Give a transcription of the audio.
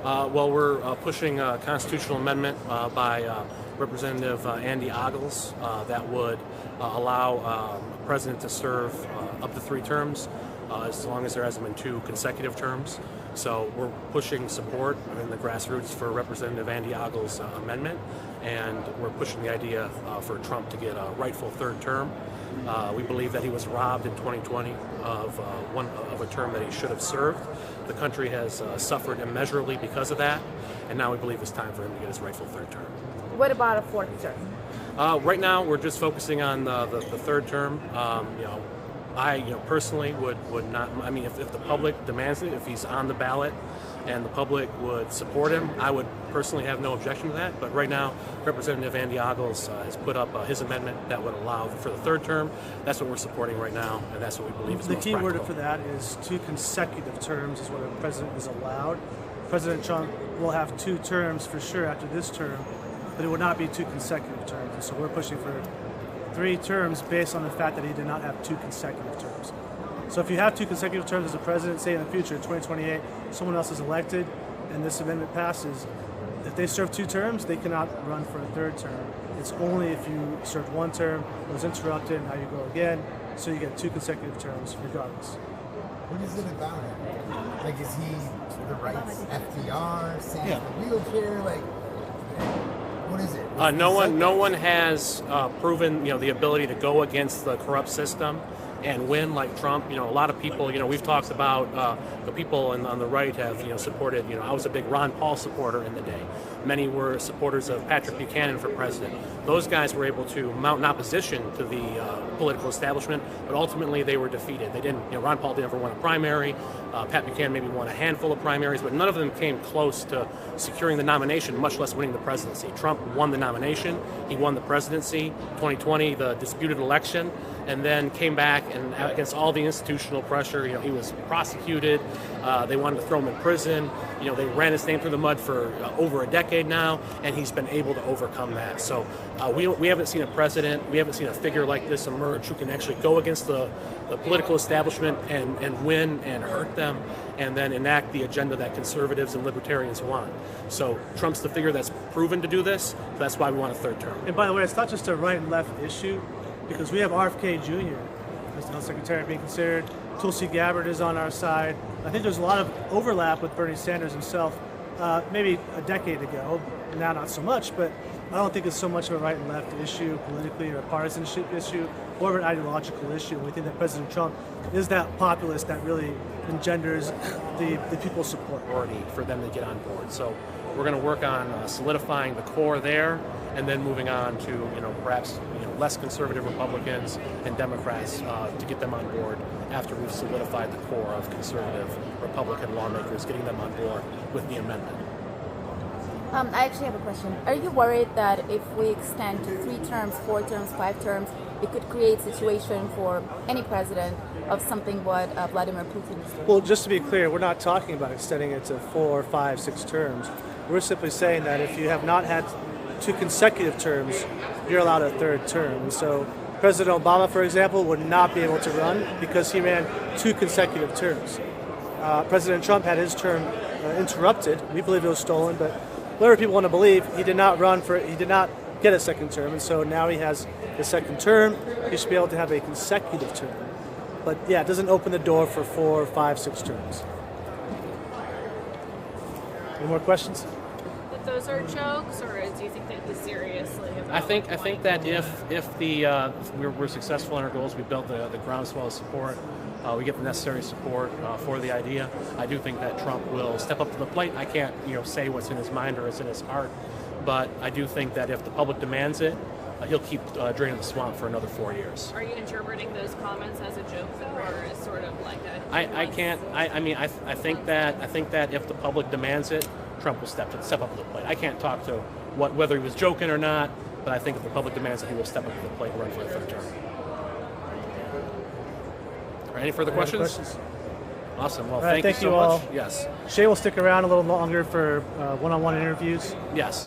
Well, we're pushing a constitutional amendment by Representative Andy Ogles that would allow a president to serve up to 3 terms as long as there hasn't been 2 consecutive terms. So we're pushing support in the grassroots for Representative Andy Ogles' amendment, and we're pushing the idea for Trump to get a rightful 3rd term. We believe that he was robbed in 2020 of a term that he should have served. The country has suffered immeasurably because of that, and now we believe it's time for him to get his rightful 3rd term. What about a 4th term? Right now, we're just focusing on the 3rd term. I personally would not. I mean, if the public demands it, if he's on the ballot, and the public would support him, I would personally have no objection to that. But right now, Representative Andy Ogles has put up his amendment that would allow for the 3rd term. That's what we're supporting right now, and that's what we believe is the most key practical. word for that is 2 consecutive terms is what a president is allowed. President Trump will have 2 terms for sure after this term, but it would not be 2 consecutive terms. And so we're pushing for 3 terms based on the fact that he did not have 2 consecutive terms. So if you have 2 consecutive terms as a president, say in the future, in 2028, someone else is elected and this amendment passes, if they serve 2 terms, they cannot run for a 3rd term. It's only if you served 1 term, it was interrupted, and now you go again, so you get 2 consecutive terms regardless. What is it about him? Like, is he the rights FDR, sitting in a wheelchair? Like, what is it? No one has proven the ability to go against the corrupt system and win like Trump. A lot of people, we've talked about the people on the right have supported. I was a big Ron Paul supporter in the day. Many were supporters of Patrick Buchanan for president. Those guys were able to mount an opposition to the political establishment, but ultimately they were defeated. They didn't. Ron Paul never won a primary. Pat Buchanan maybe won a handful of primaries, but none of them came close to securing the nomination, much less winning the presidency. Trump won the nomination. He won the presidency. 2020, the disputed election, and then came back and against all the institutional pressure, he was prosecuted. They wanted to throw him in prison. They ran his name through the mud for over a decade now, and he's been able to overcome that. So we haven't seen a president, we haven't seen a figure like this emerge who can actually go against the political establishment and win and hurt them, and then enact the agenda that conservatives and libertarians want. So Trump's the figure that's proven to do this. That's why we want a 3rd term. And by the way, it's not just a right and left issue, because we have RFK Jr. as the Health Secretary being considered. Tulsi Gabbard is on our side. I think there's a lot of overlap with Bernie Sanders himself, maybe a decade ago. Now not so much, but I don't think it's so much of a right and left issue politically, or a partisanship issue, or of an ideological issue. We think that President Trump is that populist that really engenders the people's support. For them to get on board. So we're going to work on solidifying the core there, and then moving on to perhaps less conservative Republicans and Democrats to get them on board after we've solidified the core of conservative Republican lawmakers, getting them on board with the amendment. I actually have a question. Are you worried that if we extend to 3 terms, 4 terms, 5 terms, it could create a situation for any president of something what Vladimir Putin is doing? Well, just to be clear, we're not talking about extending it to 4, 5, 6 terms. We're simply saying that if you have not had 2 consecutive terms, you're allowed a 3rd term. And so President Obama, for example, would not be able to run because he ran 2 consecutive terms. President Trump had his term interrupted. We believe it was stolen, but whatever people want to believe, he did not get a 2nd term, and so now he has a 2nd term. He should be able to have a consecutive term. But yeah, it doesn't open the door for 4, 5, 6 terms. Any more questions? That those are jokes, or do you think that he's seriously about I think that if we're successful in our goals, we build the groundswell of support, we get the necessary support for the idea, I do think that Trump will step up to the plate. I can't say what's in his mind or what's in his heart, but I do think that if the public demands it, he'll keep draining the swamp for another 4 years. Are you interpreting those comments as a joke, though, or as sort of like a? I can't. I think that if the public demands it, Trump will step up to the plate. I can't talk to whether he was joking or not, but I think if the public demands it, he will step up to the plate and run for a 3rd term. Any further questions? Awesome. Well, thank you so all. much. Yes. Shay will stick around a little longer for one-on-one interviews. Yes.